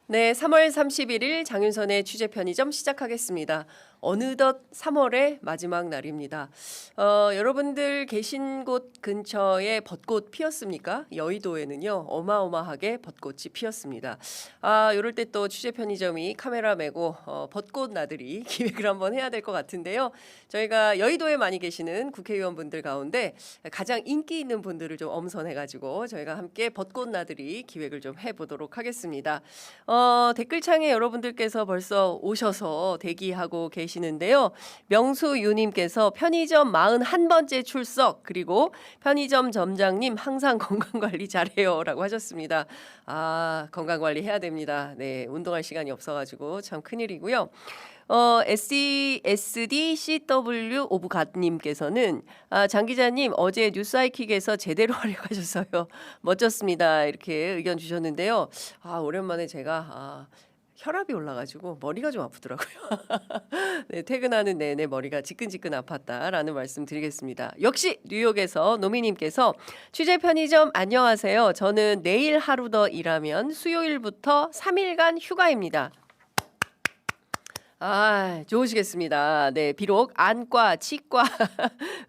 네, 3월 31일 장윤선의 취재 편의점 시작하겠습니다. 어느덧 3월의 마지막 날입니다. 여러분들 계신 곳 근처에 벚꽃 피었습니까? 여의도에는요, 어마어마하게 벚꽃이 피었습니다. 이럴 때 또 취재 편의점이 카메라 메고 벚꽃 나들이 기획을 한번 해야 될 것 같은데요. 저희가 여의도에 많이 계시는 국회의원분들 가운데 가장 인기 있는 분들을 좀 엄선해가지고 저희가 함께 벚꽃 나들이 기획을 좀 해보도록 하겠습니다. 댓글창에 여러분들께서 벌써 오셔서 대기하고 계시는데요. 명수유님께서 편의점 41번째 출석, 그리고 편의점 점장님 항상 건강관리 잘해요라고 하셨습니다. 건강관리 해야 됩니다. 네, 운동할 시간이 없어가지고 참 큰일이고요. SESDCW 오브 갓님께서는 장 기자님 어제 뉴스하이킥에서 제대로 하려고 하셔서요. 멋졌습니다. 이렇게 의견 주셨는데요. 오랜만에 제가 혈압이 올라가지고 머리가 좀 아프더라고요. 네, 퇴근하는 내내 머리가 지끈지끈 아팠다라는 말씀 드리겠습니다. 역시 뉴욕에서 노미님께서 취재 편의점 안녕하세요. 저는 내일 하루 더 일하면 수요일부터 3일간 휴가입니다. 좋으시겠습니다. 네, 비록 안과, 치과,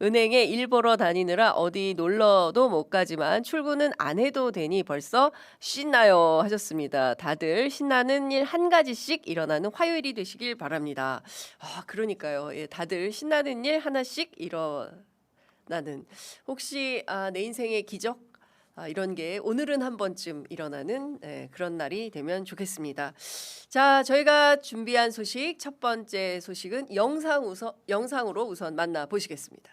은행에 일 보러 다니느라 어디 놀러도 못 가지만 출근은 안 해도 되니 벌써 신나요 하셨습니다. 다들 신나는 일 한 가지씩 일어나는 화요일이 되시길 바랍니다. 그러니까요. 예, 다들 신나는 일 하나씩 일어나는 혹시 내 인생의 기적? 이런 게 오늘은 한 번쯤 일어나는 그런 날이 되면 좋겠습니다. 자, 저희가 준비한 소식 첫 번째 소식은 영상으로 우선 만나보시겠습니다.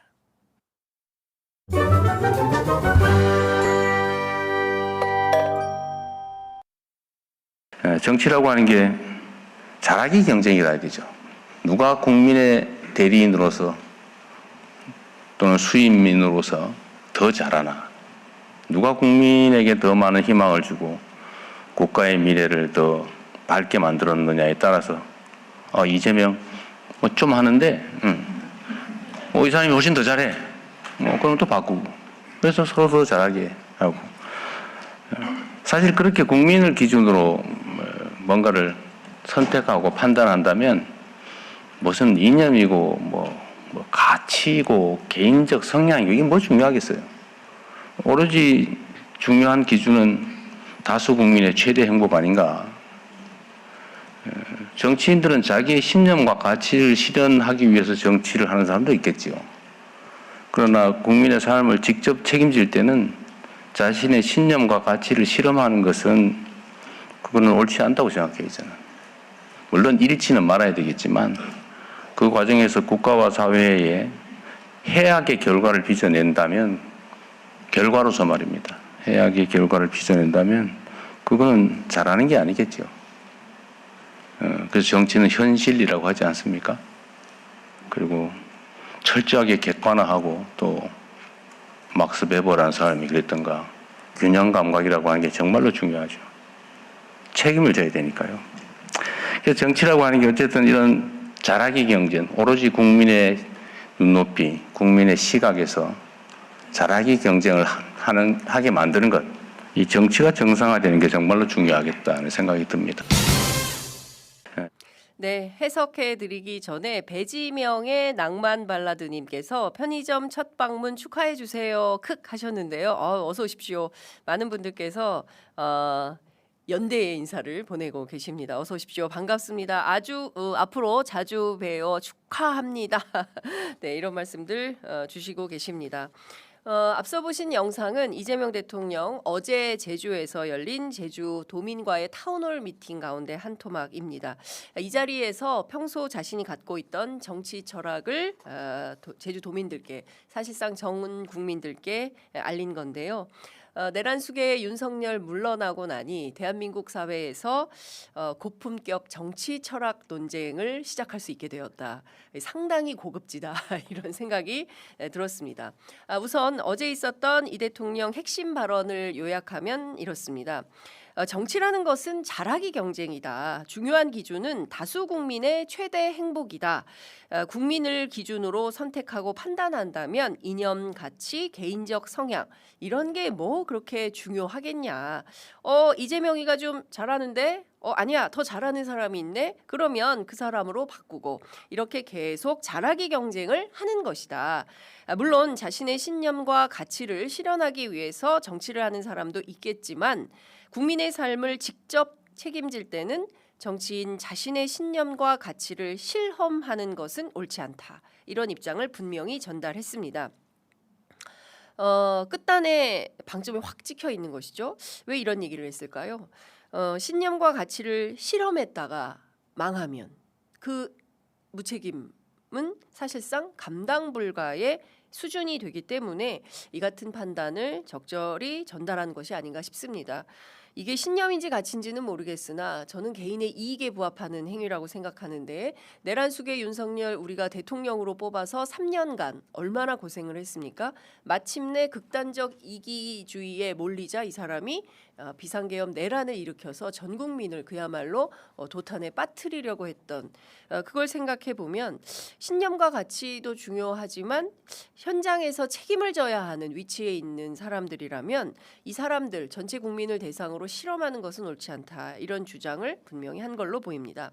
정치라고 하는 게 잘하기 경쟁이라 해야 되죠. 누가 국민의 대리인으로서 또는 수인민으로서 더 잘하나, 누가 국민에게 더 많은 희망을 주고 국가의 미래를 더 밝게 만들었느냐에 따라서 이재명 좀 하는데 이 사람이 훨씬 더 잘해. 그럼 또 바꾸고. 그래서 서로 더 잘하게 하고. 사실 그렇게 국민을 기준으로 뭔가를 선택하고 판단한다면 무슨 이념이고 뭐 가치고 개인적 성향이고 이게 뭐 중요하겠어요. 오로지 중요한 기준은 다수 국민의 최대 행복 아닌가. 정치인들은 자기의 신념과 가치를 실현하기 위해서 정치를 하는 사람도 있겠지요. 그러나 국민의 삶을 직접 책임질 때는 자신의 신념과 가치를 실험하는 것은 그거는 옳지 않다고 생각해요, 저는. 물론 잃지는 말아야 되겠지만 그 과정에서 국가와 사회에 해악의 결과를 빚어낸다면, 결과로서 말입니다. 해악의 결과를 빚어낸다면 그거는 잘하는 게 아니겠죠. 그래서 정치는 현실이라고 하지 않습니까? 그리고 철저하게 객관화하고, 또 막스 베버라는 사람이 그랬던가, 균형 감각이라고 하는 게 정말로 중요하죠. 책임을 져야 되니까요. 그래서 정치라고 하는 게 어쨌든 이런 잘하기 경쟁, 오로지 국민의 눈높이, 국민의 시각에서 잘하기 경쟁을 하게 만드는 것, 이 정치가 정상화되는 게 정말로 중요하겠다는 생각이 듭니다. 네, 해석해 드리기 전에 배지명의 낭만 발라드님께서 편의점 첫 방문 축하해 주세요. 크 하셨는데요. 어서 오십시오. 많은 분들께서 연대의 인사를 보내고 계십니다. 어서 오십시오. 반갑습니다. 아주 앞으로 자주 뵈어 축하합니다. 네, 이런 말씀들 주시고 계십니다. 앞서 보신 영상은 이재명 대통령 어제 제주에서 열린 제주 도민과의 타운홀 미팅 가운데 한 토막입니다. 이 자리에서 평소 자신이 갖고 있던 정치 철학을 제주 도민들께, 사실상 전 국민들께 알린 건데요. 내란 수계의 윤석열 물러나고 나니 대한민국 사회에서 고품격 정치 철학 논쟁을 시작할 수 있게 되었다. 상당히 고급지다 이런 생각이 들었습니다. 우선 어제 있었던 이 대통령 핵심 발언을 요약하면 이렇습니다. 정치라는 것은 잘하기 경쟁이다. 중요한 기준은 다수 국민의 최대 행복이다. 국민을 기준으로 선택하고 판단한다면 이념, 가치, 개인적 성향 이런 게 뭐 그렇게 중요하겠냐. 이재명이가 좀 잘하는데 아니야 더 잘하는 사람이 있네. 그러면 그 사람으로 바꾸고 이렇게 계속 잘하기 경쟁을 하는 것이다. 물론 자신의 신념과 가치를 실현하기 위해서 정치를 하는 사람도 있겠지만 국민의 삶을 직접 책임질 때는 정치인 자신의 신념과 가치를 실험하는 것은 옳지 않다. 이런 입장을 분명히 전달했습니다. 끝단에 방점이 확 찍혀 있는 것이죠. 왜 이런 얘기를 했을까요? 신념과 가치를 실험했다가 망하면 그 무책임은 사실상 감당 불가의 수준이 되기 때문에 이 같은 판단을 적절히 전달한 것이 아닌가 싶습니다. 이게 신념인지 가치인지는 모르겠으나 저는 개인의 이익에 부합하는 행위라고 생각하는데 내란 속의 윤석열 우리가 대통령으로 뽑아서 3년간 얼마나 고생을 했습니까? 마침내 극단적 이기주의에 몰리자 이 사람이 비상계엄 내란을 일으켜서 전 국민을 그야말로 도탄에 빠뜨리려고 했던 그걸 생각해 보면 신념과 가치도 중요하지만 현장에서 책임을 져야 하는 위치에 있는 사람들이라면 이 사람들 전체 국민을 대상으로 실험하는 것은 옳지 않다. 이런 주장을 분명히 한 걸로 보입니다.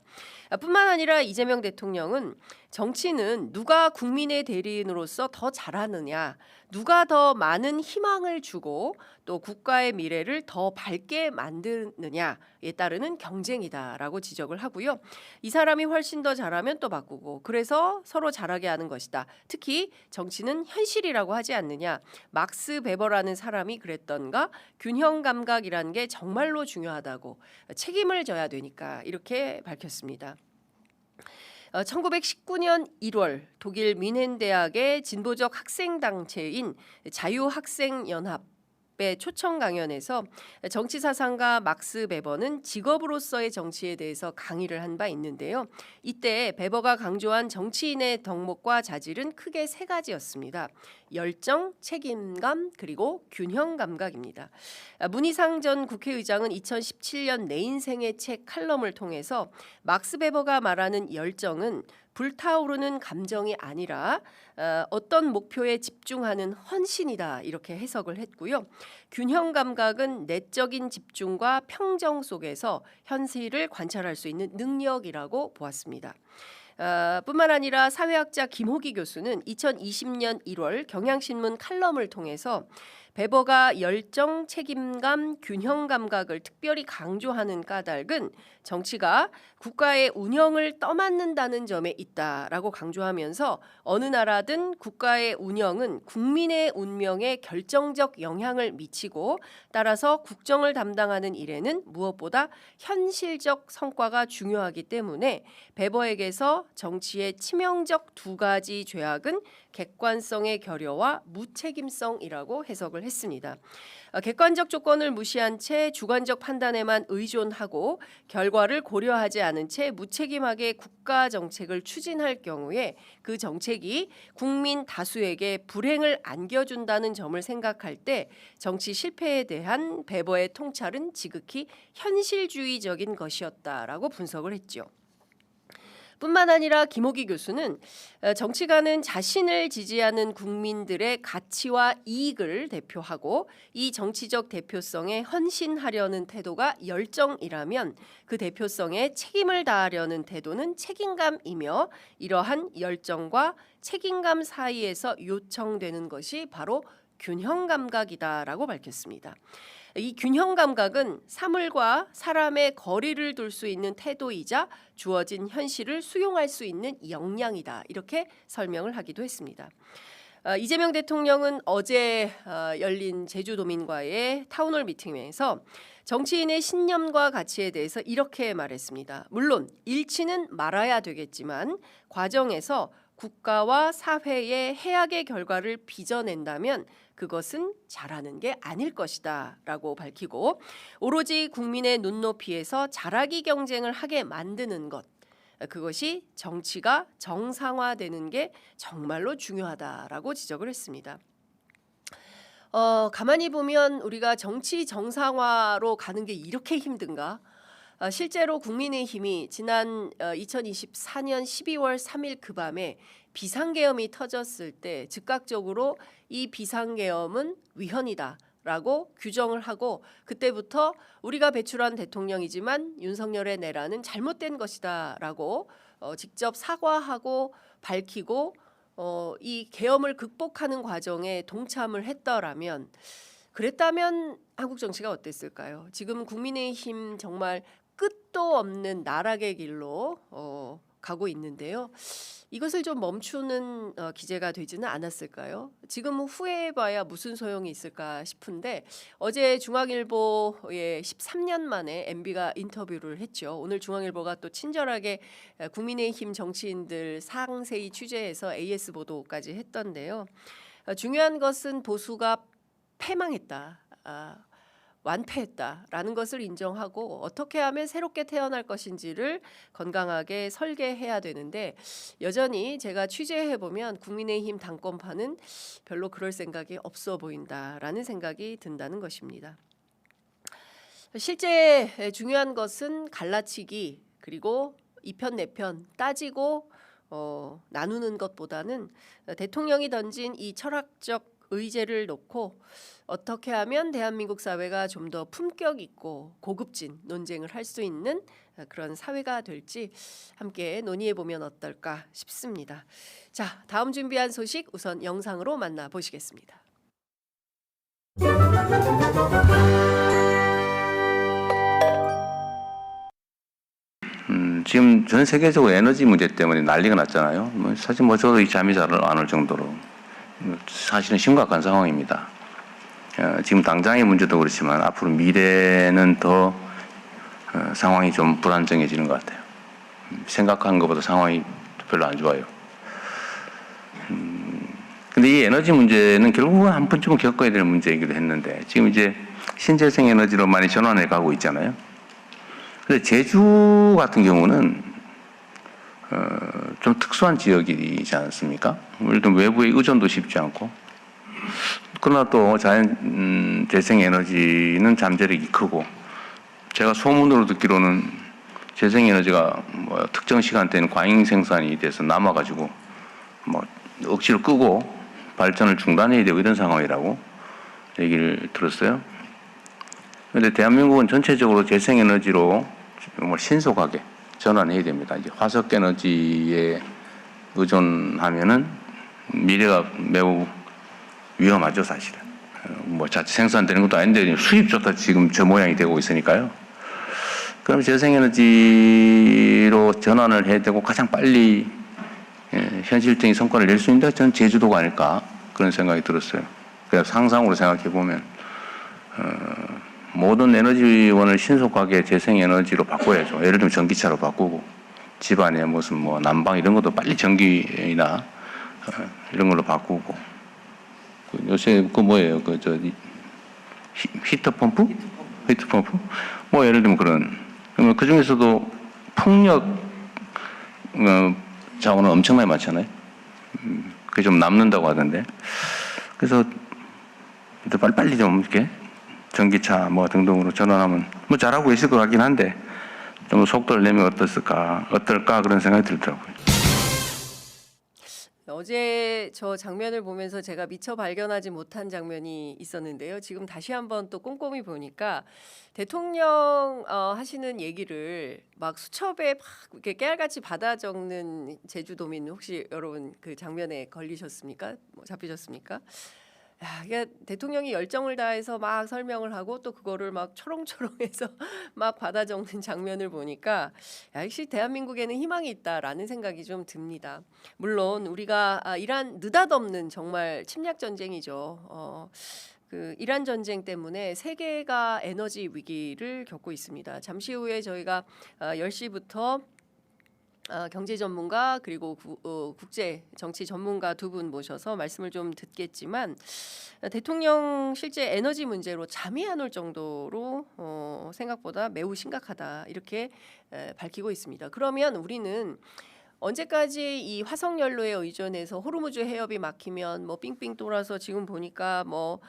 뿐만 아니라 이재명 대통령은 정치는 누가 국민의 대리인으로서 더 잘하느냐, 누가 더 많은 희망을 주고 또 국가의 미래를 더 밝게 만드느냐에 따르는 경쟁이다라고 지적을 하고요. 이 사람이 훨씬 더 잘하면 또 바꾸고 그래서 서로 잘하게 하는 것이다. 특히 정치는 현실이라고 하지 않느냐. 막스 베버라는 사람이 그랬던가 균형 감각이라는 게 정말로 중요하다고 책임을 져야 되니까 이렇게 밝혔습니다. 1919년 1월 독일 뮌헨 대학의 진보적 학생 단체인 자유학생연합 초청 강연에서 정치 사상가 막스 베버는 직업으로서의 정치에 대해서 강의를 한 바 있는데요. 이때 베버가 강조한 정치인의 덕목과 자질은 크게 세 가지였습니다. 열정, 책임감, 그리고 균형 감각입니다. 문희상 전 국회의장은 2017년 내 인생의 책 칼럼을 통해서 막스 베버가 말하는 열정은 불타오르는 감정이 아니라 어떤 목표에 집중하는 헌신이다 이렇게 해석을 했고요. 균형 감각은 내적인 집중과 평정 속에서 현실을 관찰할 수 있는 능력이라고 보았습니다. 뿐만 아니라 사회학자 김호기 교수는 2020년 1월 경향신문 칼럼을 통해서 베버가 열정, 책임감, 균형 감각을 특별히 강조하는 까닭은 정치가 국가의 운영을 떠맡는다는 점에 있다라고 강조하면서 어느 나라든 국가의 운영은 국민의 운명에 결정적 영향을 미치고 따라서 국정을 담당하는 일에는 무엇보다 현실적 성과가 중요하기 때문에 베버에게서 정치의 치명적 두 가지 죄악은 객관성의 결여와 무책임성이라고 해석을 했습니다. 객관적 조건을 무시한 채 주관적 판단에만 의존하고 결과를 고려하지 않은 채 무책임하게 국가 정책을 추진할 경우에 그 정책이 국민 다수에게 불행을 안겨준다는 점을 생각할 때 정치 실패에 대한 베버의 통찰은 지극히 현실주의적인 것이었다라고 분석을 했죠. 뿐만 아니라 김호기 교수는 정치가는 자신을 지지하는 국민들의 가치와 이익을 대표하고 이 정치적 대표성에 헌신하려는 태도가 열정이라면 그 대표성에 책임을 다하려는 태도는 책임감이며 이러한 열정과 책임감 사이에서 요청되는 것이 바로 균형 감각이다라고 밝혔습니다. 이 균형 감각은 사물과 사람의 거리를 둘 수 있는 태도이자 주어진 현실을 수용할 수 있는 역량이다. 이렇게 설명을 하기도 했습니다. 이재명 대통령은 어제 열린 제주도민과의 타운홀 미팅에서 정치인의 신념과 가치에 대해서 이렇게 말했습니다. 물론 잃지는 말아야 되겠지만 과정에서 국가와 사회의 해악의 결과를 빚어낸다면 그것은 잘하는 게 아닐 것이다 라고 밝히고 오로지 국민의 눈높이에서 잘하기 경쟁을 하게 만드는 것 그것이 정치가 정상화되는 게 정말로 중요하다라고 지적을 했습니다. 가만히 보면 우리가 정치 정상화로 가는 게 이렇게 힘든가? 실제로 국민의힘이 지난 2024년 12월 3일 그 밤에 비상계엄이 터졌을 때 즉각적으로 이 비상계엄은 위헌이다라고 규정을 하고 그때부터 우리가 배출한 대통령이지만 윤석열의 내란은 잘못된 것이다라고 직접 사과하고 밝히고 이 계엄을 극복하는 과정에 동참을 했더라면 그랬다면 한국 정치가 어땠을까요? 지금 국민의힘 정말 끝도 없는 나락의 길로 가고 있는데요. 이것을 좀 멈추는 기제가 되지는 않았을까요? 지금 후회해봐야 무슨 소용이 있을까 싶은데 어제 중앙일보에 13년 만에 MB가 인터뷰를 했죠. 오늘 중앙일보가 또 친절하게 국민의힘 정치인들 상세히 취재해서 AS 보도까지 했던데요. 중요한 것은 보수가 패망했다. 완패했다라는 것을 인정하고 어떻게 하면 새롭게 태어날 것인지를 건강하게 설계해야 되는데 여전히 제가 취재해 보면 국민의힘 당권파는 별로 그럴 생각이 없어 보인다라는 생각이 든다는 것입니다. 실제 중요한 것은 갈라치기 그리고 이편 내편 따지고 나누는 것보다는 대통령이 던진 이 철학적 의제를 놓고 어떻게 하면 대한민국 사회가 좀 더 품격 있고 고급진 논쟁을 할 수 있는 그런 사회가 될지 함께 논의해 보면 어떨까 싶습니다. 자, 다음 준비한 소식 우선 영상으로 만나보시겠습니다. 지금 전 세계적으로 에너지 문제 때문에 난리가 났잖아요. 사실 저도 잠이 잘 안 올 정도로 사실은 심각한 상황입니다. 지금 당장의 문제도 그렇지만 앞으로 미래는 더 상황이 좀 불안정해지는 것 같아요. 생각한 것보다 상황이 별로 안 좋아요. 근데 이 에너지 문제는 결국은 한 번쯤은 겪어야 될 문제이기도 했는데 지금 이제 신재생 에너지로 많이 전환해 가고 있잖아요. 근데 제주 같은 경우는 좀 특수한 지역이지 않습니까? 예를 들면 외부의 의존도 쉽지 않고 그러나 또 자연 재생에너지는 잠재력이 크고 제가 소문으로 듣기로는 재생에너지가 뭐 특정 시간대는 과잉 생산이 돼서 남아가지고 뭐 억지로 끄고 발전을 중단해야 되고 이런 상황이라고 얘기를 들었어요. 그런데 대한민국은 전체적으로 재생에너지로 정말 신속하게 전환해야 됩니다. 이제 화석에너지에 의존하면은 미래가 매우 위험하죠, 사실은. 뭐 자체 생산되는 것도 아닌데 수입조차 지금 저 모양이 되고 있으니까요. 그럼 재생에너지로 전환을 해야 되고 가장 빨리 현실적인 성과를 낼 수 있는 데가 저는 제주도가 아닐까 그런 생각이 들었어요. 그래서 상상으로 생각해 보면 모든 에너지원을 신속하게 재생에너지로 바꿔야죠. 예를 들면 전기차로 바꾸고 집안에 무슨 뭐 난방 이런 것도 빨리 전기나 이런 걸로 바꾸고 요새 그 뭐예요? 히터펌프? 히터펌프? 뭐 예를 들면 그러면 그 중에서도 풍력 자원은 엄청나게 많잖아요. 그게 좀 남는다고 하던데. 그래서 빨리 좀 이렇게 전기차 뭐 등등으로 전환하면 뭐 잘하고 계실 것 같긴 한데 좀 속도를 내면 어떨까 그런 생각이 들더라고요. 어제 저 장면을 보면서 제가 미처 발견하지 못한 장면이 있었는데요. 지금 다시 한번 또 꼼꼼히 보니까 대통령 하시는 얘기를 막 수첩에 막 이렇게 깨알같이 받아 적는 제주도민 혹시 여러분 그 장면에 걸리셨습니까? 뭐 잡히셨습니까? 야, 이게 대통령이 열정을 다해서 막 설명을 하고 또 그거를 막 초롱초롱해서 막 받아 적는 장면을 보니까 야, 역시 대한민국에는 희망이 있다라는 생각이 좀 듭니다. 물론 우리가 이란 느닷없는 정말 침략 전쟁이죠. 그 이란 전쟁 때문에 세계가 에너지 위기를 겪고 있습니다. 잠시 후에 저희가 10시부터 경제 전문가 그리고 국제 정치 전문가 두 분 모셔서 말씀을 좀 듣겠지만 대통령 실제 에너지 문제로 잠이 안 올 정도로 생각보다 매우 심각하다 이렇게 밝히고 있습니다. 그러면 우리는 언제까지 이 화석연료에 의존해서 호르무즈 해협이 막히면 뭐 삥삥 돌아서 지금 보니까 뭐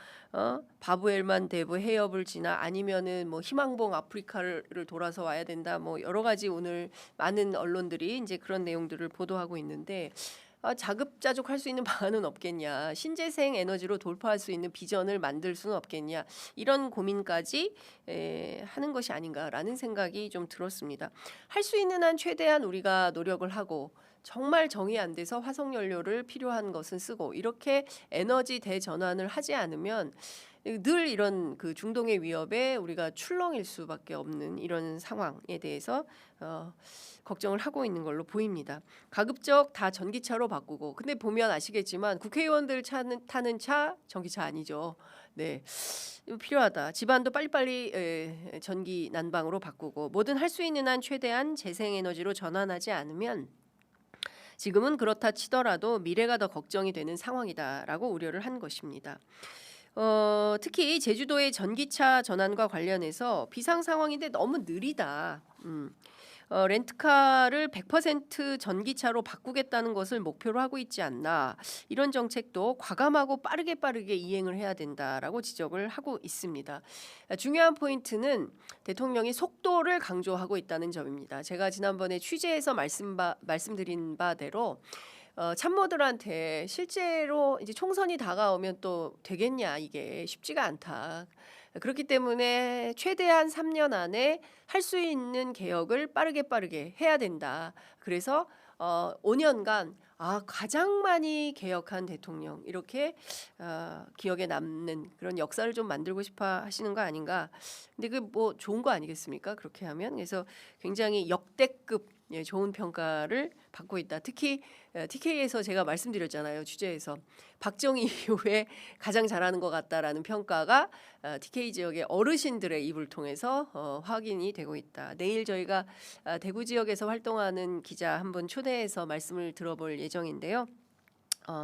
바브엘만 대부 해협을 지나 아니면은 뭐 희망봉 아프리카를 돌아서 와야 된다. 뭐 여러 가지 오늘 많은 언론들이 이제 그런 내용들을 보도하고 있는데 자급자족할 수 있는 방안은 없겠냐. 신재생 에너지로 돌파할 수 있는 비전을 만들 수는 없겠냐. 이런 고민까지 하는 것이 아닌가라는 생각이 좀 들었습니다. 할 수 있는 한 최대한 우리가 노력을 하고 정말 정이 안 돼서 화석연료를 필요한 것은 쓰고 이렇게 에너지 대전환을 하지 않으면 늘 이런 그 중동의 위협에 우리가 출렁일 수밖에 없는 이런 상황에 대해서 걱정을 하고 있는 걸로 보입니다. 가급적 다 전기차로 바꾸고 근데 보면 아시겠지만 국회의원들 타는 차 전기차 아니죠. 네, 이거 필요하다. 집안도 빨리빨리 전기 난방으로 바꾸고 뭐든 할 수 있는 한 최대한 재생에너지로 전환하지 않으면 지금은 그렇다 치더라도 미래가 더 걱정이 되는 상황이다라고 우려를 한 것입니다. 특히 제주도의 전기차 전환과 관련해서 비상 상황인데 너무 느리다. 렌트카를 100% 전기차로 바꾸겠다는 것을 목표로 하고 있지 않나. 이런 정책도 과감하고 빠르게 이행을 해야 된다라고 지적을 하고 있습니다. 중요한 포인트는 대통령이 속도를 강조하고 있다는 점입니다. 제가 지난번에 취재해서 말씀드린 바대로 참모들한테 실제로 이제 총선이 다가오면 또 되겠냐 이게 쉽지가 않다. 그렇기 때문에 최대한 3년 안에 할 수 있는 개혁을 빠르게 해야 된다. 그래서 5년간 가장 많이 개혁한 대통령 이렇게 기억에 남는 그런 역사를 좀 만들고 싶어 하시는 거 아닌가. 근데 그 뭐 좋은 거 아니겠습니까? 그렇게 하면 그래서 굉장히 역대급 좋은 평가를 받고 있다. 특히 TK에서 제가 말씀드렸잖아요. 취재에서 박정희 이후에 가장 잘하는 것 같다라는 평가가 TK 지역의 어르신들의 입을 통해서 확인이 되고 있다. 내일 저희가 대구 지역에서 활동하는 기자 한 분 초대해서 말씀을 들어볼 예정인데요.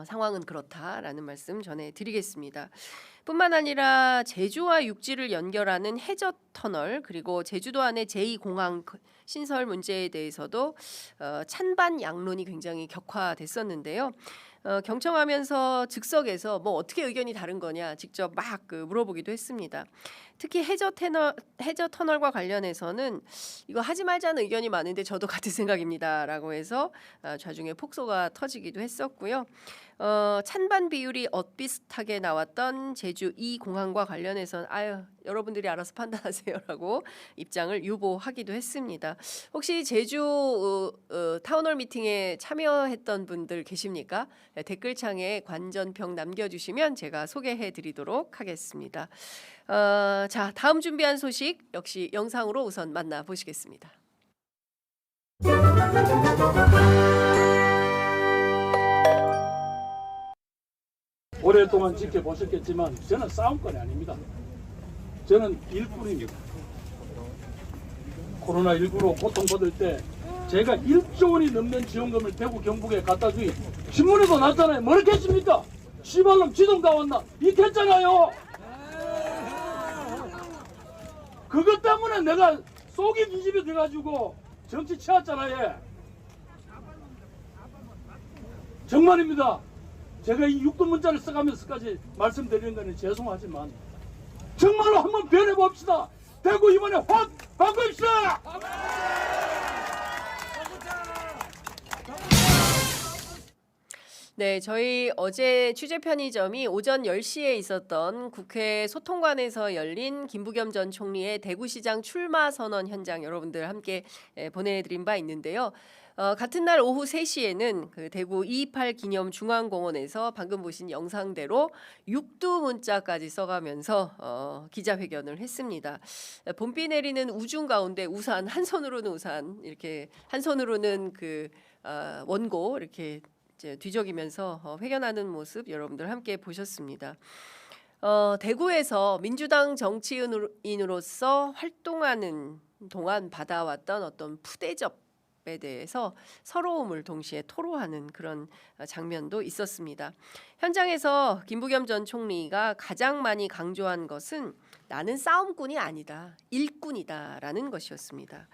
상황은 그렇다라는 말씀 전해드리겠습니다. 뿐만 아니라 제주와 육지를 연결하는 해저 터널 그리고 제주도 안의 제2공항 신설 문제에 대해서도 찬반 양론이 굉장히 격화됐었는데요. 경청하면서 즉석에서 뭐 어떻게 의견이 다른 거냐 직접 막 물어보기도 했습니다. 특히 해저 터널과 관련해서는 이거 하지 말자는 의견이 많은데 저도 같은 생각입니다라고 해서 좌중에 폭소가 터지기도 했었고요. 찬반 비율이 엇비슷하게 나왔던 제주 2공항과 관련해서는 여러분들이 알아서 판단하세요라고 입장을 유보하기도 했습니다. 혹시 제주 타운홀 미팅에 참여했던 분들 계십니까? 댓글창에 관전평 남겨주시면 제가 소개해드리도록 하겠습니다. 자, 다음 준비한 소식 역시 영상으로 우선 만나보시겠습니다. 오랫동안 지켜보셨겠지만 저는 싸움꾼이 아닙니다. 저는 일꾼입니다. 코로나19로 고통받을 때 제가 1조 원이 넘는 지원금을 대구 경북에 갖다 주기 신문에도 났잖아요. 뭐랬겠습니까? 시발놈 지동 다 왔나? 이랬잖아요. 그것 때문에 내가 속이 뒤집어 돼가지고 정치 치웠잖아요. 정말입니다. 제가 이 육두 문자를 써가면서까지 말씀드리는 거는 죄송하지만 정말로 한번 변해봅시다. 대구 이번에 확 바꿉시다. 네, 저희 어제 취재 편의점이 오전 10시에 있었던 국회 소통관에서 열린 김부겸 전 총리의 대구시장 출마 선언 현장 여러분들 함께 보내드린 바 있는데요. 같은 날 오후 3시에는 그 대구 228 기념 중앙공원에서 방금 보신 영상대로 육두 문자까지 써가면서 기자회견을 했습니다. 봄비 내리는 우중 가운데 우산 한 손으로는 우산 이렇게 한 손으로는 그 원고 이렇게 뒤적이면서 회견하는 모습 여러분들 함께 보셨습니다. 대구에서 민주당 정치인으로서 활동하는 동안 받아왔던 어떤 푸대접에 대해서 서러움을 동시에 토로하는 그런 장면도 있었습니다. 현장에서 김부겸 전 총리가 가장 많이 강조한 것은 나는 싸움꾼이 아니다, 일꾼이다라는 것이었습니다.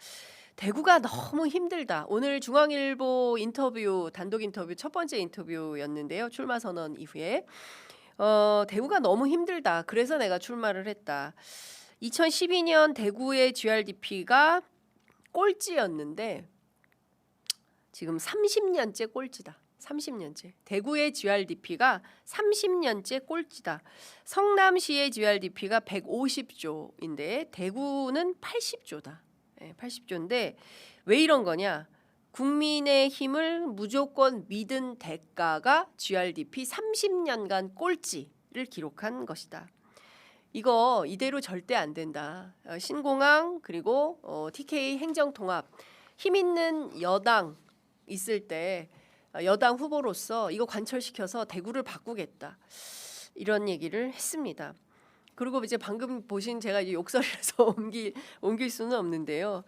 대구가 너무 힘들다. 오늘 중앙일보 인터뷰, 단독 인터뷰 첫 번째 인터뷰였는데요. 출마 선언 이후에 대구가 너무 힘들다. 그래서 내가 출마를 했다. 2012년 대구의 GRDP가 꼴찌였는데 지금 30년째 꼴찌다. 30년째. 대구의 GRDP가 30년째 꼴찌다. 성남시의 GRDP가 150조인데 대구는 80조다. 80조인데 왜 이런 거냐? 국민의 힘을 무조건 믿은 대가가 GRDP 30년간 꼴찌를 기록한 것이다. 이거 이대로 절대 안 된다. 신공항 그리고 TK 행정통합 힘 있는 여당 있을 때 여당 후보로서 이거 관철시켜서 대구를 바꾸겠다. 이런 얘기를 했습니다. 그리고 이제 방금 보신 제가 이제 욕설이라서 옮길 수는 없는데요.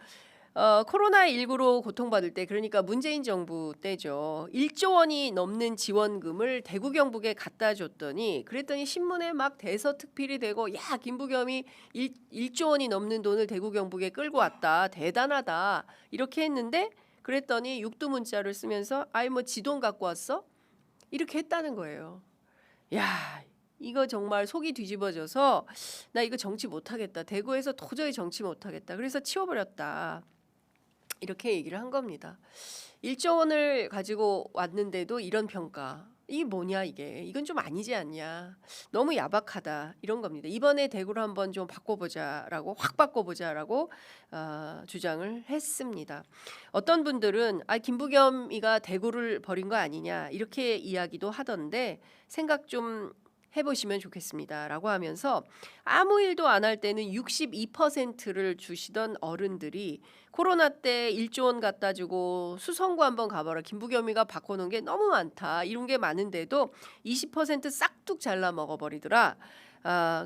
코로나19로 고통받을 때 그러니까 문재인 정부 때죠. 1조 원이 넘는 지원금을 대구 경북에 갖다 줬더니 그랬더니 신문에 막 대서특필이 되고 야 김부겸이 1조 원이 넘는 돈을 대구 경북에 끌고 왔다. 대단하다. 이렇게 했는데 그랬더니 육두문자를 쓰면서 아이 뭐 지 돈 갖고 왔어? 이렇게 했다는 거예요. 야 이거 정말 속이 뒤집어져서 나 이거 정치 못하겠다. 대구에서 도저히 정치 못하겠다. 그래서 치워버렸다. 이렇게 얘기를 한 겁니다. 1조 원을 가지고 왔는데도 이런 평가. 이게 뭐냐 이게. 이건 좀 아니지 않냐. 너무 야박하다. 이런 겁니다. 이번에 대구를 한번 좀 바꿔보자라고 확 바꿔보자라고 주장을 했습니다. 어떤 분들은 김부겸이가 대구를 버린 거 아니냐 이렇게 이야기도 하던데 생각 좀 해보시면 좋겠습니다라고 하면서 아무 일도 안 할 때는 62%를 주시던 어른들이 코로나 때 1조 원 갖다 주고 수성구 한번 가봐라. 김부겸이가 바꿔놓은 게 너무 많다. 이런 게 많은데도 20% 싹둑 잘라 먹어버리더라.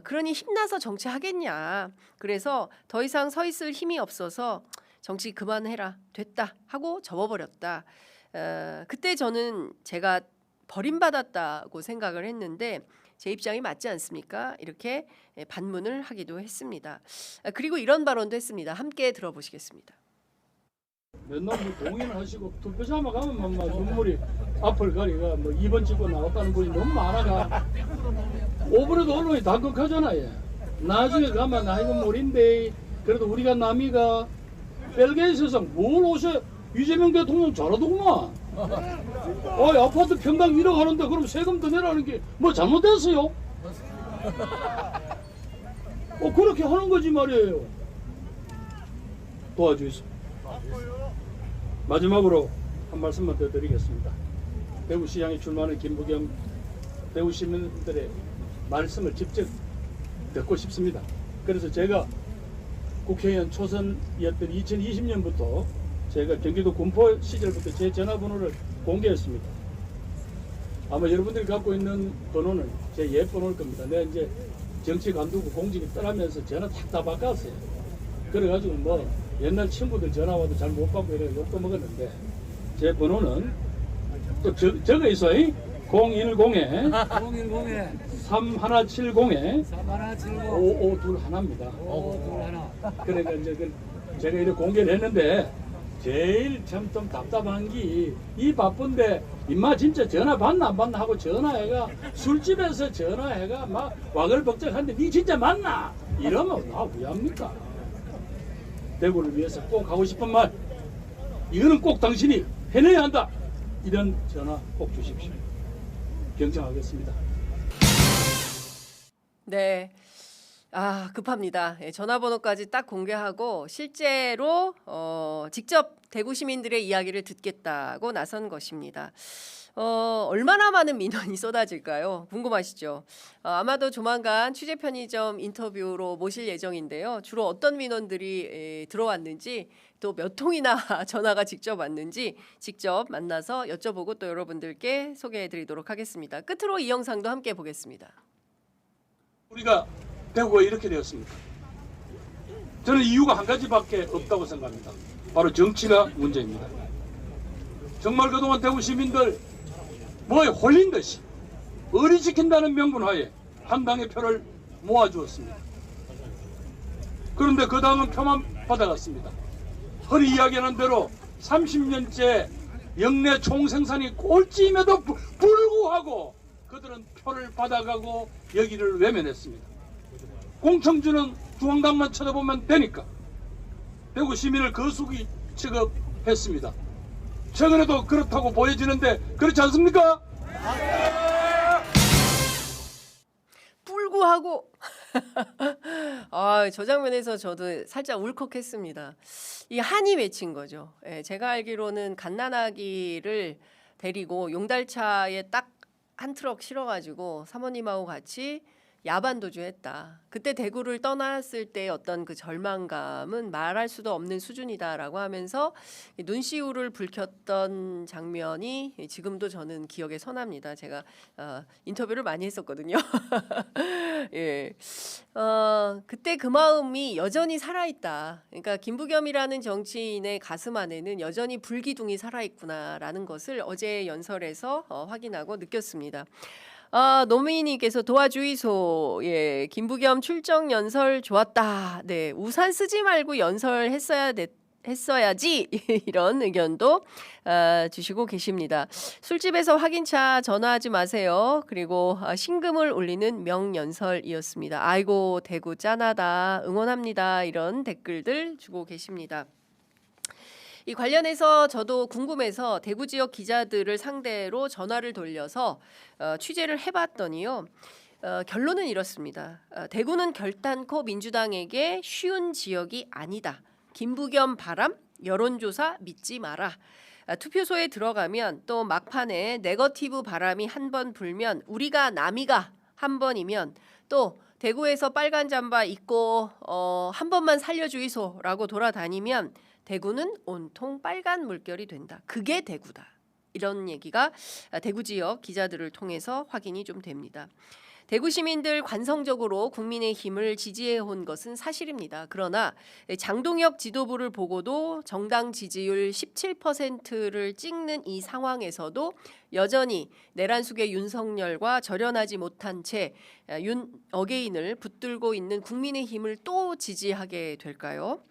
그러니 힘나서 정치하겠냐. 그래서 더 이상 서 있을 힘이 없어서 정치 그만해라. 됐다 하고 접어버렸다. 그때 저는 제가 버림받았다고 생각을 했는데 제 입장이 맞지 않습니까? 이렇게 반문을 하기도 했습니다. 그리고 이런 발언도 했습니다. 함께 들어보시겠습니다. 맨날 뭐 동의를 하시고 투표장만 가면 막 눈물이 앞을 가리가 뭐 2번 찍고 나왔다는 분이 너무 많아가 5번에도 언론이 다극하잖아. 나중에 가면 나 이거 모른데 그래도 우리가 남이가 벨기에 세상 뭘 오셔 이재명 대통령 잘하더구만. 아파트 평당 1억 하는데 그럼 세금 더 내라는 게 뭐 잘못됐어요? 그렇게 하는 거지 말이에요. 도와주세요. 마지막으로 한 말씀만 더 드리겠습니다. 대구시장에 출마하는 김부겸 대구 시민들의 말씀을 직접 듣고 싶습니다. 그래서 제가 국회의원 초선이었던 2020년부터 제가 경기도 군포 시절부터 제 전화번호를 공개했습니다. 아마 여러분들이 갖고 있는 번호는 제 옛 번호일 겁니다. 내가 이제 정치 관두고 공직이 떠나면서 전화 다 바꿨어요. 그래가지고 뭐 옛날 친구들 전화 와도 잘 못 받고 이래 욕도 먹었는데 제 번호는 또 적어 있어요. 010에 3170에 5521입니다. 그러니까 이제 제가 이렇게 공개를 했는데 제일 참 좀 답답한 게 이 바쁜데 임마 진짜 전화 받나 안 받나 하고 전화해가 술집에서 전화해가 막 와글벅적한데 니 진짜 맞나? 이러면 나 왜 합니까? 대구를 위해서 꼭 하고 싶은 말 이거는 꼭 당신이 해내야 한다. 이런 전화 꼭 주십시오. 경청하겠습니다. 네. 급합니다. 전화번호까지 딱 공개하고 실제로 직접 대구 시민들의 이야기를 듣겠다고 나선 것입니다. 얼마나 많은 민원이 쏟아질까요? 궁금하시죠? 아마도 조만간 취재 편의점 인터뷰로 모실 예정인데요. 주로 어떤 민원들이 들어왔는지 또 몇 통이나 전화가 직접 왔는지 직접 만나서 여쭤보고 또 여러분들께 소개해드리도록 하겠습니다. 끝으로 이 영상도 함께 보겠습니다. 우리가 대구가 이렇게 되었습니다. 저는 이유가 한 가지밖에 없다고 생각합니다. 바로 정치가 문제입니다. 정말 그동안 대구 시민들 뭐에 홀린 듯이 의리 지킨다는 명분하에 한 당의 표를 모아주었습니다. 그런데 그 당은 표만 받아갔습니다. 허리 이야기하는 대로 30년째 영내 총생산이 꼴찌임에도 불구하고 그들은 표를 받아가고 여기를 외면했습니다. 공청주는 중앙당만 쳐다보면 되니까 대구 시민을 거수기 취급했습니다. 최근에도 그렇다고 보여지는데 그렇지 않습니까? 불구하고 저 장면에서 저도 살짝 울컥했습니다. 이 한이 맺힌 거죠. 예, 제가 알기로는 갓난아기를 데리고 용달차에 딱 한 트럭 실어가지고 사모님하고 같이 야반 도주했다. 그때 대구를 떠났을 때 어떤 그 절망감은 말할 수도 없는 수준이다라고 하면서 눈시울을 붉혔던 장면이 지금도 저는 기억에 선합니다. 제가 인터뷰를 많이 했었거든요. 예, 그때 그 마음이 여전히 살아있다. 그러니까 김부겸이라는 정치인의 가슴 안에는 여전히 불기둥이 살아있구나라는 것을 어제 연설에서 확인하고 느꼈습니다. 노미니께서 도와주이소. 예, 김부겸 출정 연설 좋았다. 네, 우산 쓰지 말고 했어야지 이런 의견도 주시고 계십니다. 술집에서 확인차 전화하지 마세요. 그리고 신금을 울리는 명연설이었습니다. 아이고 대구 짠하다. 응원합니다. 이런 댓글들 주고 계십니다. 이 관련해서 저도 궁금해서 대구 지역 기자들을 상대로 전화를 돌려서 취재를 해봤더니요. 결론은 이렇습니다. 대구는 결단코 민주당에게 쉬운 지역이 아니다. 김부겸 바람, 여론조사 믿지 마라. 투표소에 들어가면 또 막판에 네거티브 바람이 한 번 불면 우리가 남이가 한 번이면 또 대구에서 빨간 잠바 입고 한 번만 살려주이소라고 돌아다니면 대구는 온통 빨간 물결이 된다. 그게 대구다. 이런 얘기가 대구 지역 기자들을 통해서 확인이 좀 됩니다. 대구 시민들 관성적으로 국민의힘을 지지해온 것은 사실입니다. 그러나 장동혁 지도부를 보고도 정당 지지율 17%를 찍는 이 상황에서도 여전히 내란숙의 윤석열과 절연하지 못한 채 어게인을 붙들고 있는 국민의힘을 또 지지하게 될까요?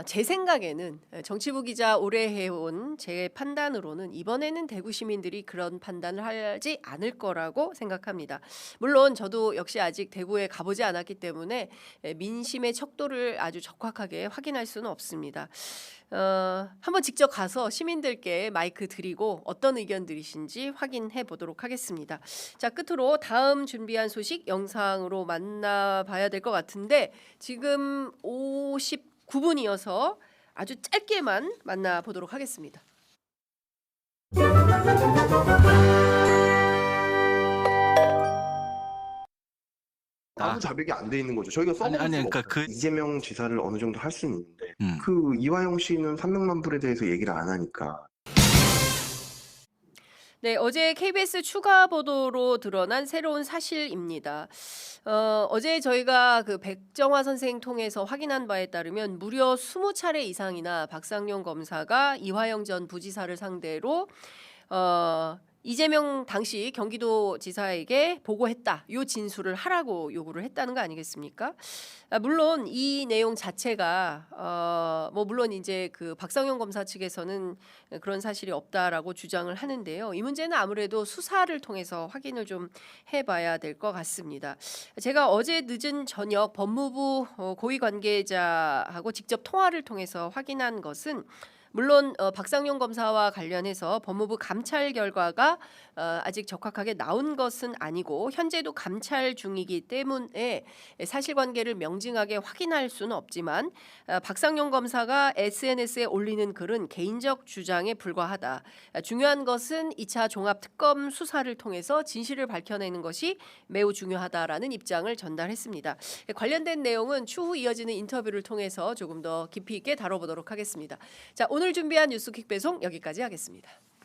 제 생각에는 정치부 기자 오래 해온 제 판단으로는 이번에는 대구 시민들이 그런 판단을 하지 않을 거라고 생각합니다. 물론 저도 역시 아직 대구에 가보지 않았기 때문에 민심의 척도를 아주 적확하게 확인할 수는 없습니다. 한번 직접 가서 시민들께 마이크 드리고 어떤 의견들이신지 확인해 보도록 하겠습니다. 자, 끝으로 다음 준비한 소식 영상으로 만나봐야 될 것 같은데 지금 59분이어서 아주 짧게만 만나보도록 하겠습니다. 아무 자백이 안 돼 있는 거죠. 저희가 써먹을 아니, 수가 그러니까 없어요. 이재명 지사를 어느 정도 할 수는 있는데 음. 그 이화영 씨는 300만 불에 대해서 얘기를 안 하니까. 네, 어제 KBS 추가 보도로 드러난 새로운 사실입니다. 어제 저희가 그 백정화 선생 통해서 확인한 바에 따르면 무려 20차례 이상이나 박상용 검사가 이화영 전 부지사를 상대로 이재명 당시 경기도지사에게 보고했다. 요 진술을 하라고 요구를 했다는 거 아니겠습니까? 물론 이 내용 자체가 물론 이제 그 박상용 검사 측에서는 그런 사실이 없다라고 주장을 하는데요. 이 문제는 아무래도 수사를 통해서 확인을 좀 해봐야 될 것 같습니다. 제가 어제 늦은 저녁 법무부 고위 관계자하고 직접 통화를 통해서 확인한 것은 물론 박상용 검사와 관련해서 법무부 감찰 결과가 아직 적확하게 나온 것은 아니고 현재도 감찰 중이기 때문에 사실관계를 명징하게 확인할 수는 없지만 박상용 검사가 SNS에 올리는 글은 개인적 주장에 불과하다. 중요한 것은 2차 종합특검 수사를 통해서 진실을 밝혀내는 것이 매우 중요하다라는 입장을 전달했습니다. 관련된 내용은 추후 이어지는 인터뷰를 통해서 조금 더 깊이 있게 다뤄보도록 하겠습니다. 자, 오늘 준비한 뉴스퀵 배송 여기까지 하겠습니다.